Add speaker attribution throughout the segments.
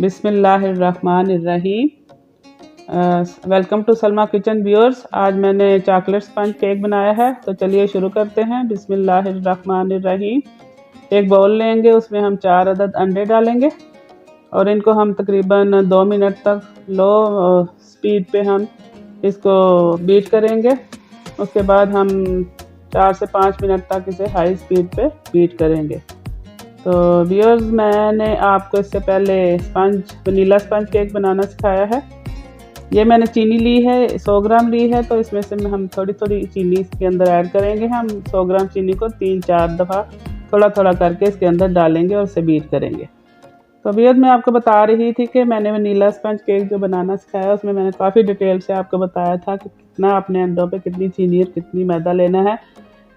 Speaker 1: बिस्मिल्लाहिर्रहमानिर्रहीम। Welcome to Salma kitchen viewers. आज मैंने चॉकलेट स्पंज केक बनाया है, तो चलिए शुरू करते हैं। बिस्मिल्लाहिर्रहमानिर्रहीम। एक बाउल लेंगे, उसमें हम 4 अदद अंडे डालेंगे और इनको हम तकरीबन 2 मिनट तक लो स्पीड पे हम इसको बीट करेंगे। उसके बाद हम 4 से 5 मिनट तक इसे हाई स्पीड पे बीट करेंगे। तो व्यूअर्स, मैंने आपको इससे पहले वनीला स्पंज केक बनाना सिखाया है। ये मैंने चीनी ली है, 100 ग्राम ली है, तो इसमें से हम थोड़ी थोड़ी चीनी इसके अंदर ऐड करेंगे। हम 100 ग्राम चीनी को 3-4 दफ़ा थोड़ा थोड़ा करके इसके अंदर डालेंगे और इसे बीट करेंगे। तो व्यूअर्स, मैं आपको बता रही थी कि मैंने वनीला स्पंज केक जो बनाना सिखाया उसमें मैंने काफ़ी डिटेल से आपको बताया था कि कितना अपने अंडों पे कितनी चीनी और कितनी मैदा लेना है।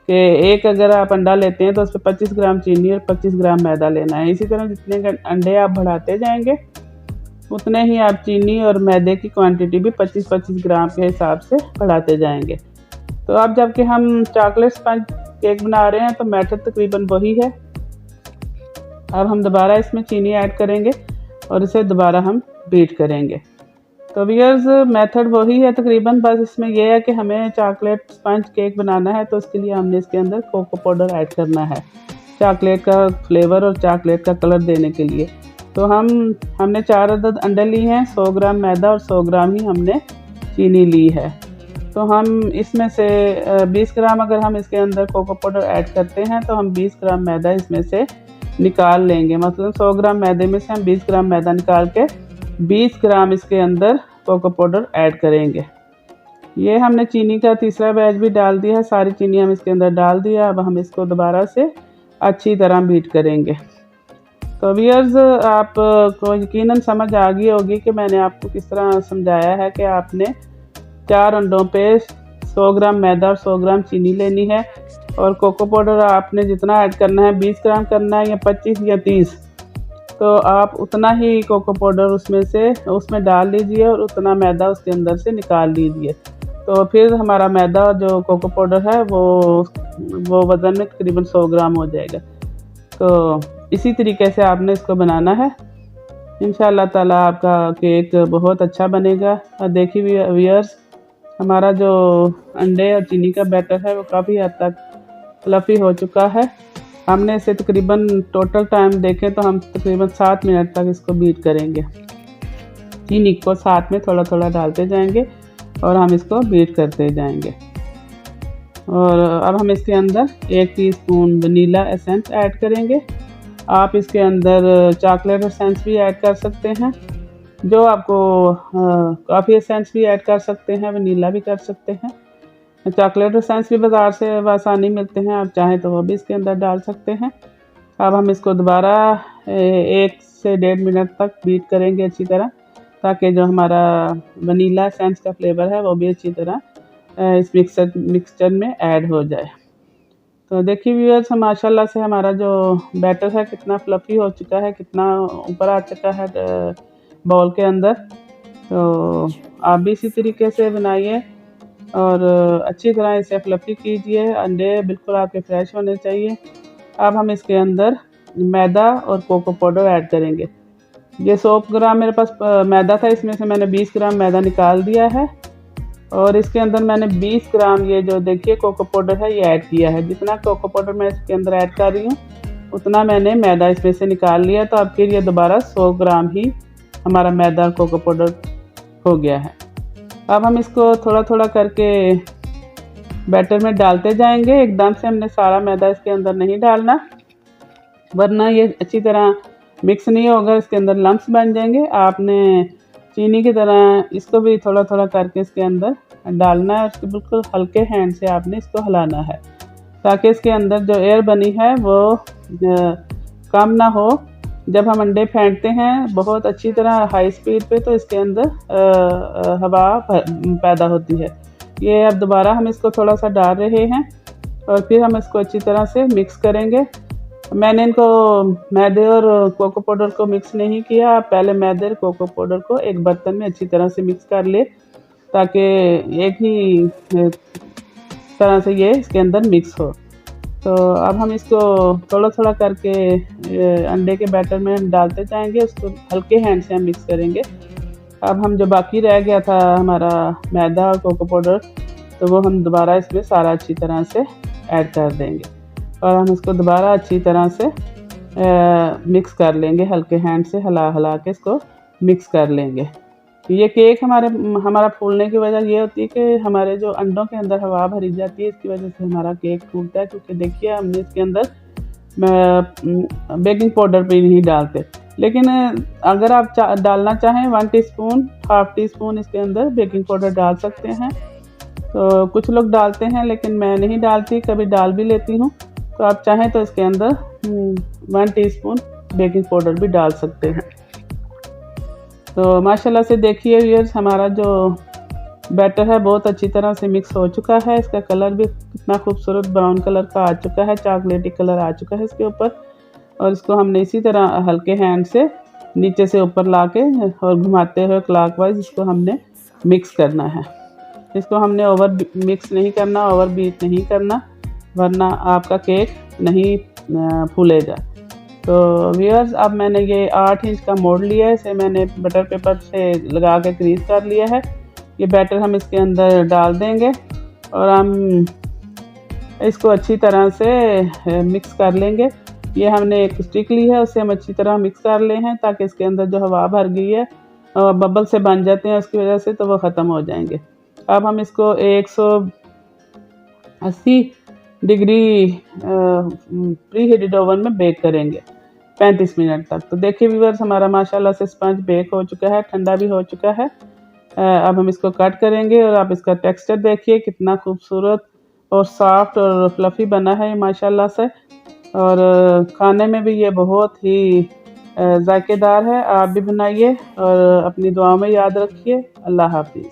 Speaker 1: कि एक अगर आप अंडा लेते हैं तो उस पर 25 ग्राम चीनी और 25 ग्राम मैदा लेना है। इसी तरह जितने अंडे आप बढ़ाते जाएंगे उतने ही आप चीनी और मैदे की क्वांटिटी भी 25-25 ग्राम के हिसाब से बढ़ाते जाएंगे। तो अब जबकि हम चॉकलेट स्पंज केक बना रहे हैं तो मेथड तकरीबन वही है। अब हम दोबारा इसमें चीनी ऐड करेंगे और इसे दोबारा हम बीट करेंगे। तो व्यूअर्स, मेथड वही है तकरीबन, बस इसमें यह है कि हमें चॉकलेट स्पंज केक बनाना है तो इसके लिए हमने इसके अंदर कोको पाउडर ऐड करना है, चॉकलेट का फ्लेवर और चॉकलेट का कलर देने के लिए। तो हमने 4 अदद अंडे लिए हैं, 100 ग्राम मैदा और 100 ग्राम ही हमने चीनी ली है। तो हम इसमें से 20 ग्राम अगर हम इसके अंदर कोको पाउडर ऐड करते हैं तो हम 20 ग्राम मैदा इसमें से निकाल लेंगे। मतलब 100 ग्राम मैदे में से हम 20 ग्राम मैदा निकाल के 20 ग्राम इसके अंदर कोको पाउडर ऐड करेंगे। ये हमने चीनी का तीसरा बैच भी डाल दिया है, सारी चीनी हम इसके अंदर डाल दिया। अब हम इसको दोबारा से अच्छी तरह बीट करेंगे। तो व्यूअर्स, आपको यकीनन समझ आ गई होगी कि मैंने आपको किस तरह समझाया है कि आपने 4 अंडों पे 100 ग्राम मैदा और 100 ग्राम चीनी लेनी है और कोको पाउडर आपने जितना ऐड करना है, 20 ग्राम करना है या 25 या 30, तो आप उतना ही कोको पाउडर उसमें डाल लीजिए और उतना मैदा उसके अंदर से निकाल लीजिए। तो फिर हमारा मैदा जो कोको पाउडर है वो वज़न में तकरीबन 100 ग्राम हो जाएगा। तो इसी तरीके से आपने इसको बनाना है। इंशाअल्लाह ताला आपका केक बहुत अच्छा बनेगा। और देखिए व्यूअर्स, हमारा जो अंडे और चीनी का बैटर है वो काफ़ी हद तक फ्लफ़ी हो चुका है। हमने इसे तकरीबन टोटल टाइम देखें तो हम तकरीबन 7 मिनट तक इसको बीट करेंगे। चीनी को साथ में थोड़ा थोड़ा डालते जाएंगे और हम इसको बीट करते जाएंगे। और अब हम इसके अंदर 1 टीस्पून वनीला एसेंस ऐड करेंगे। आप इसके अंदर चॉकलेट एसेंस भी ऐड कर सकते हैं, जो आपको कॉफ़ी एसेंस भी ऐड कर सकते हैं, वनीला भी कर सकते हैं। चॉकलेट एसेंस भी बाज़ार से आसानी मिलते हैं, आप चाहें तो वो भी इसके अंदर डाल सकते हैं। अब हम इसको दोबारा 1 से 1.5 मिनट तक बीट करेंगे अच्छी तरह, ताकि जो हमारा वनीला एसेंस का फ्लेवर है वो भी अच्छी तरह इस मिक्सचर में ऐड हो जाए। तो देखिए व्यूअर्स, माशाल्लाह से हमारा जो बैटर है कितना फ्लफ़ी हो चुका है, कितना ऊपर आ चुका है बाउल के अंदर। तो आप भी इसी तरीके से बनाइए और अच्छी तरह इसे फ्लफ़ी कीजिए। अंडे बिल्कुल आपके फ्रेश होने चाहिए। अब हम इसके अंदर मैदा और कोको पाउडर ऐड करेंगे। ये 100 ग्राम मेरे पास मैदा था, इसमें से मैंने 20 ग्राम मैदा निकाल दिया है और इसके अंदर मैंने 20 ग्राम ये जो देखिए कोको पाउडर है ये ऐड किया है। जितना कोको पाउडर मैं इसके अंदर ऐड कर रही हूँ उतना मैंने मैदा इसमें से निकाल लिया। तो अब फिर ये दोबारा 100 ग्राम ही हमारा मैदा और कोको पाउडर हो गया है। अब हम इसको थोड़ा थोड़ा करके बैटर में डालते जाएंगे। एकदम से हमने सारा मैदा इसके अंदर नहीं डालना, वरना ये अच्छी तरह मिक्स नहीं होगा, इसके अंदर लम्प्स बन जाएंगे। आपने चीनी की तरह इसको भी थोड़ा थोड़ा करके इसके अंदर डालना है और इसको बिल्कुल हल्के हैंड से आपने इसको हिलाना है, ताकि इसके अंदर जो एयर बनी है वो कम ना हो। जब हम अंडे फेंटते हैं बहुत अच्छी तरह हाई स्पीड पे तो इसके अंदर हवा पैदा होती है। ये अब दोबारा हम इसको थोड़ा सा डाल रहे हैं और फिर हम इसको अच्छी तरह से मिक्स करेंगे। मैंने इनको मैदे और कोको पाउडर को मिक्स नहीं किया। आप पहले मैदे और कोको पाउडर को एक बर्तन में अच्छी तरह से मिक्स कर ले, ताकि एक ही तरह से ये इसके अंदर मिक्स हो। तो अब हम इसको थोड़ा थोड़ा करके अंडे के बैटर में हम डालते जाएंगे, उसको हल्के हैंड से हम मिक्स करेंगे। अब हम जो बाकी रह गया था हमारा मैदा और कोको पाउडर, तो वो हम दोबारा इसमें सारा अच्छी तरह से ऐड कर देंगे और हम इसको दोबारा अच्छी तरह से मिक्स कर लेंगे। हल्के हैंड से हिला हिला के इसको मिक्स कर लेंगे। ये केक हमारा फूलने की वजह ये होती है कि हमारे जो अंडों के अंदर हवा भरी जाती है, इसकी वजह से हमारा केक फूलता है। क्योंकि देखिए हमने इसके अंदर बेकिंग पाउडर भी नहीं डालते, लेकिन अगर आप डालना चाहें 1 टीस्पून, हाफ टी स्पून इसके अंदर बेकिंग पाउडर डाल सकते हैं। तो कुछ लोग डालते हैं लेकिन मैं नहीं डालती, कभी डाल भी लेती हूँ। तो आप चाहें तो इसके अंदर 1 टीस्पून बेकिंग पाउडर भी डाल सकते हैं। तो माशाल्लाह से देखिए व्यूअर्स, हमारा जो बैटर है बहुत अच्छी तरह से मिक्स हो चुका है। इसका कलर भी कितना खूबसूरत ब्राउन कलर का आ चुका है, चॉकलेटी कलर आ चुका है इसके ऊपर। और इसको हमने इसी तरह हल्के हैंड से नीचे से ऊपर लाके और घुमाते हुए क्लॉकवाइज इसको हमने मिक्स करना है। इसको हमने ओवर मिक्स नहीं करना, ओवर बीट नहीं करना, वरना आपका केक नहीं फूलेगा। तो व्यूअर्स, अब मैंने ये 8 इंच का मोड़ लिया है, इसे मैंने बटर पेपर से लगा के क्रीज कर लिया है। ये बैटर हम इसके अंदर डाल देंगे और हम इसको अच्छी तरह से मिक्स कर लेंगे। ये हमने एक स्टिक ली है, उसे हम अच्छी तरह मिक्स कर ले हैं ताकि इसके अंदर जो हवा भर गई है बबल से बन जाते हैं उसकी वजह से, तो वो ख़त्म हो जाएंगे। अब हम इसको 180 डिग्री प्री हीटेड ओवन में बेक करेंगे 35 मिनट तक। तो देखिए व्यूअर्स, हमारा माशाल्लाह से स्पंज बेक हो चुका है, ठंडा भी हो चुका है। अब हम इसको कट करेंगे और आप इसका टेक्सचर देखिए कितना खूबसूरत और सॉफ्ट और फ्लफ़ी बना है माशाल्लाह से। और खाने में भी ये बहुत ही जायकेदार है। आप भी बनाइए और अपनी दुआओं में याद रखिए। अल्लाह हाफ़िज़।